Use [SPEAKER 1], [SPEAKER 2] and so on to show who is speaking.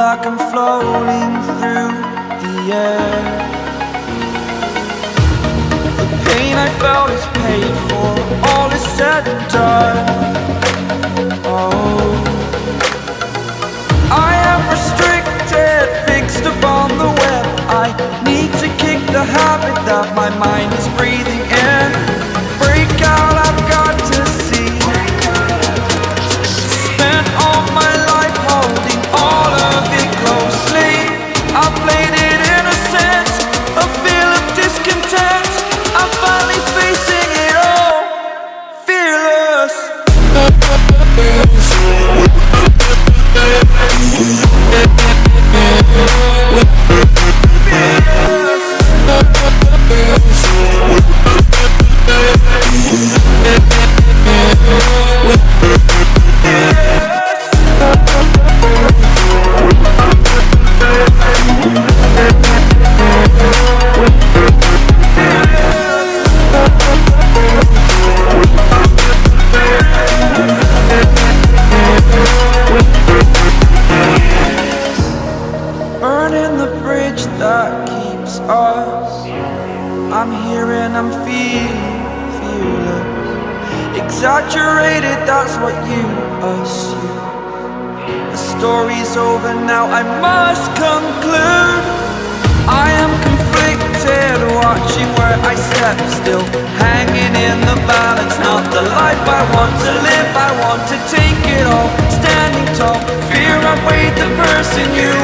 [SPEAKER 1] like I'm floating through the air. The pain I felt is paid for, all is said and done. Oh, I am restricted, fixed upon the web. I need to kick the habit that my mind is breathing in. Break out, I've got to see. Spent all my life holding all of it closely. I played it innocent, a feel of discontent. I'm finally facing it all, fearless. Burning the bridge that keeps us. I'm here and I'm feeling fearless. Exaggerated, that's what you assume. The story's over now, I must conclude. I am conflicted, watching where I step still, hanging in the balance. Not the life I want to live, I want to take it all. Standing tall, fear I've weighed the person you